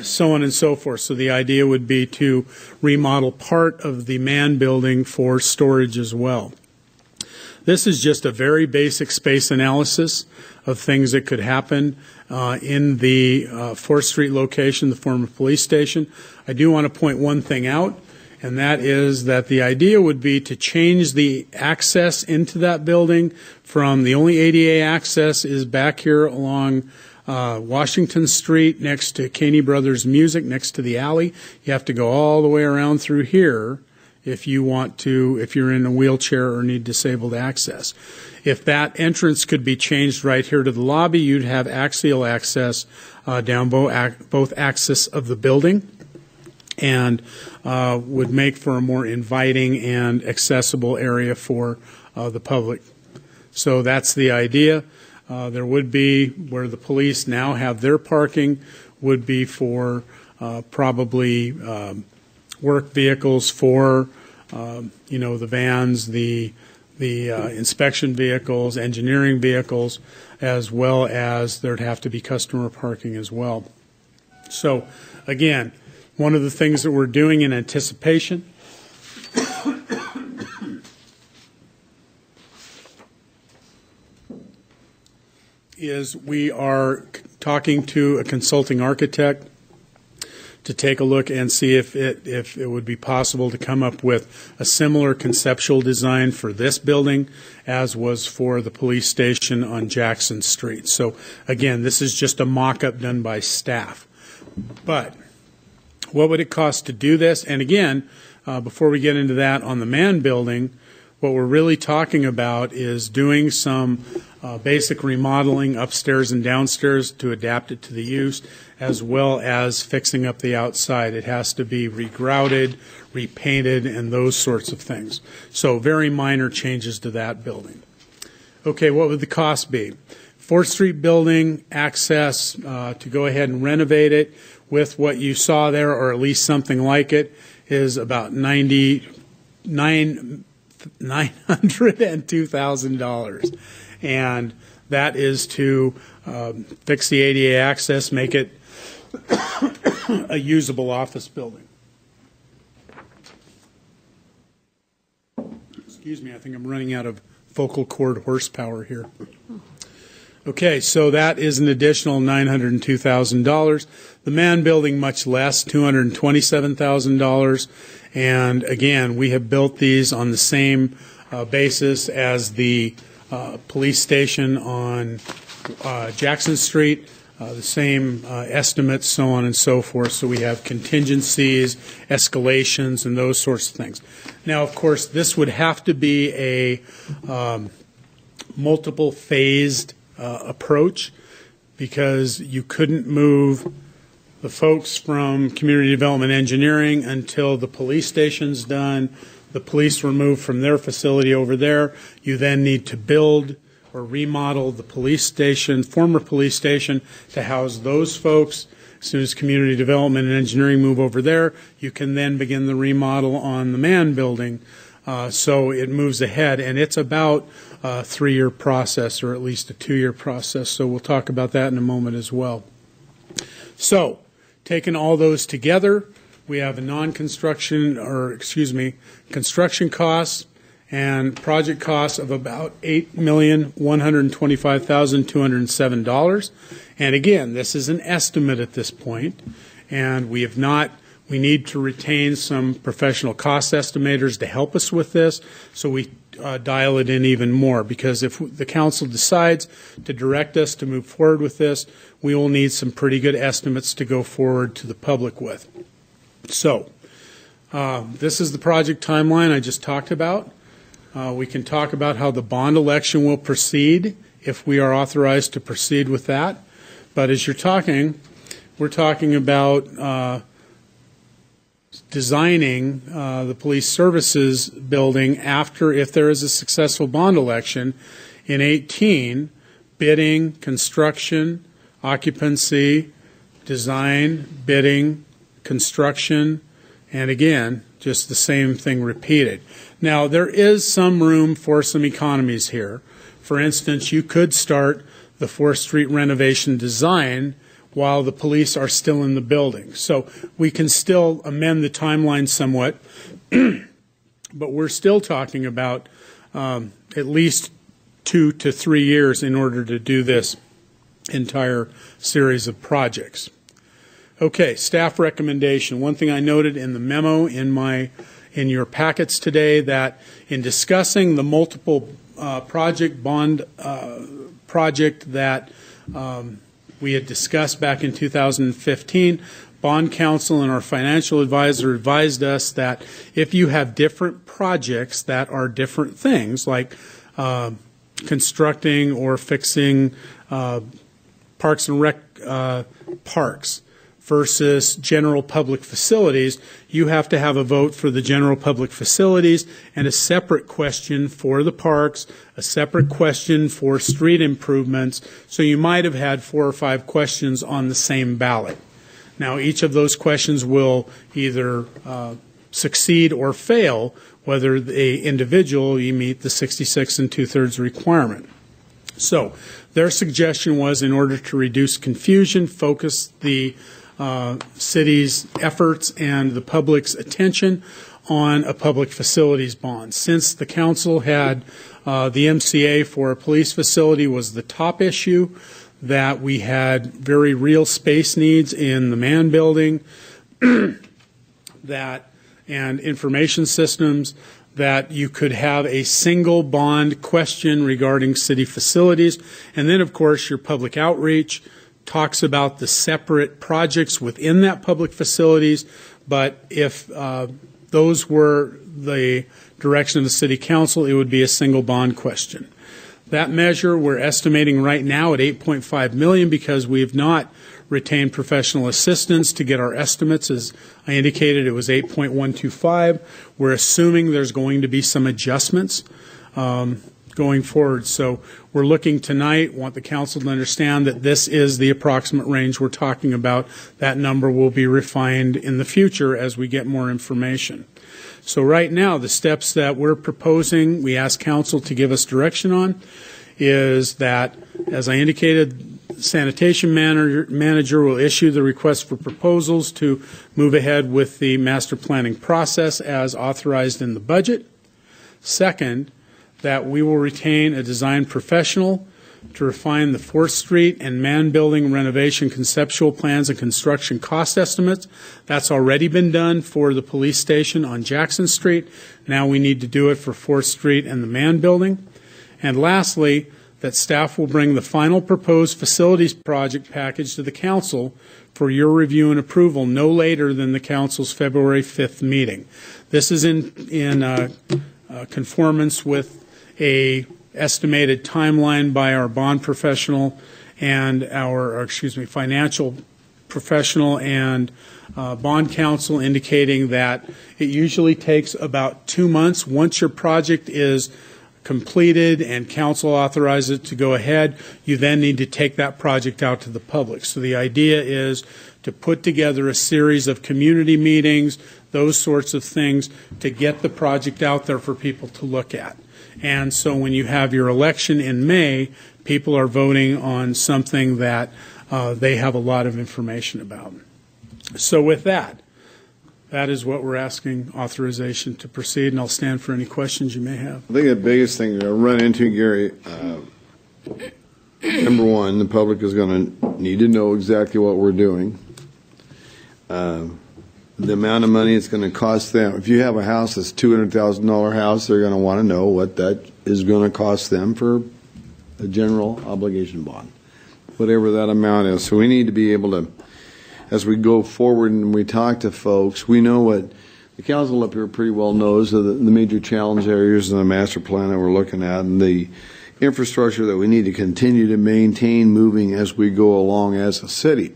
so on and so forth. So the idea would be to remodel part of the man building for storage as well. This is just a very basic space analysis of things that could happen in the 4th Street location, the former police station. I do want to point one thing out, and that is that the idea would be to change the access into that building from the only ADA access is back here along Washington Street next to Caney Brothers Music, next to the alley. You have to go all the way around through here if you want to, if you're in a wheelchair or need disabled access. If that entrance could be changed right here to the lobby, you'd have axial access down both axes of the building, and would make for a more inviting and accessible area for the public. So that's the idea. There would be, where the police now have their parking, would be for probably work vehicles for, the vans, the inspection vehicles, engineering vehicles, as well as there'd have to be customer parking as well. So, again, one of the things that we're doing in anticipation is we are talking to a consulting architect to take a look and see if it would be possible to come up with a similar conceptual design for this building as was for the police station on Jackson Street. So again, this is just a mock-up done by staff. But what would it cost to do this? And again, before we get into that, on the man building, what we're really talking about is doing some basic remodeling upstairs and downstairs to adapt it to the use, as well as fixing up the outside. It has to be regrouted, repainted, and those sorts of things. So very minor changes to that building. Okay, what would the cost be? 4th Street building, access to go ahead and renovate it with what you saw there, or at least something like it, is about $902,000. And that is to fix the ADA access, make it a usable office building. Excuse me, I think I'm running out of vocal cord horsepower here. Okay, so that is an additional $902,000. The man building, much less, $227,000. And again, we have built these on the same basis as the police station on Jackson Street, the same estimates, so on and so forth. So we have contingencies, escalations, and those sorts of things. Now, of course, this would have to be a multiple phased approach, because you couldn't move the folks from community development engineering until the police station's done. The police were moved from their facility over there. You then need to build or remodel the police station, former police station, to house those folks. As soon as community development and engineering move over there, you can then begin the remodel on the man building. So it moves ahead, and it's about a 3-year process, or at least a 2-year process. So we'll talk about that in a moment as well. So, taking all those together, we have a construction costs and project costs of about $8,125,207. And again, this is an estimate at this point, and we need to retain some professional cost estimators to help us with this, so we dial it in even more, because if the council decides to direct us to move forward with this, we will need some pretty good estimates to go forward to the public with. So this is the project timeline I just talked about. We can talk about how the bond election will proceed if we are authorized to proceed with that. But as you're talking, we're talking about designing the police services building after, if there is a successful bond election in 18, bidding, construction, occupancy, design, bidding, construction, and again, just the same thing repeated. Now, there is some room for some economies here. For instance, you could start the 4th Street renovation design while the police are still in the building. So we can still amend the timeline somewhat, but we're still talking about at least 2 to 3 years in order to do this entire series of projects. Okay, staff recommendation. One thing I noted in the memo in your packets today, that in discussing the multiple bond project that we had discussed back in 2015, Bond Counsel and our financial advisor advised us that if you have different projects that are different things, like constructing or fixing parks and rec parks versus general public facilities, you have to have a vote for the general public facilities and a separate question for the parks, a separate question for street improvements. So you might have had 4 or 5 questions on the same ballot. Now, each of those questions will either succeed or fail, whether the individual you meet the 66 2/3 requirement. So their suggestion was, in order to reduce confusion, focus the city's efforts and the public's attention on a public facilities bond. Since the council had the MCA for a police facility was the top issue, that we had very real space needs in the man building, that and information systems, that you could have a single bond question regarding city facilities. And then, of course, your public outreach talks about the separate projects within that public facilities. But if those were the direction of the city council, it would be a single bond question. That measure we're estimating right now at $8.5 million, because we have not retained professional assistance to get our estimates. As I indicated, it was 8.125. We're assuming there's going to be some adjustments going forward. So we're looking tonight, want the council to understand that this is the approximate range we're talking about. That number will be refined in the future as we get more information. So right now, the steps that we're proposing, we ask council to give us direction on, is that, as I indicated, sanitation manager will issue the request for proposals to move ahead with the master planning process as authorized in the budget. Second, that we will retain a design professional to refine the 4th Street and man building renovation conceptual plans and construction cost estimates. That's already been done for the police station on Jackson Street. Now we need to do it for 4th Street and the man building. And lastly, that staff will bring the final proposed facilities project package to the council for your review and approval no later than the council's February 5th meeting. This is in conformance with a estimated timeline by our bond professional and our, financial professional and bond counsel, indicating that it usually takes about 2 months. Once your project is completed and council authorizes it to go ahead, you then need to take that project out to the public. So the idea is to put together a series of community meetings, those sorts of things, to get the project out there for people to look at. And so when you have your election in May, people are voting on something that they have a lot of information about. So with that, that is what we're asking authorization to proceed, and I'll stand for any questions you may have. I think the biggest thing you're going to run into, Gary, number one, the public is going to need to know exactly what we're doing. The amount of money it's going to cost them. If you have a house that's $200,000 house, they're going to want to know what that is going to cost them for a general obligation bond, whatever that amount is. So we need to be able to, as we go forward and we talk to folks, we know what the council up here pretty well knows of the major challenge areas in the master plan that we're looking at, and the infrastructure that we need to continue to maintain moving as we go along as a city.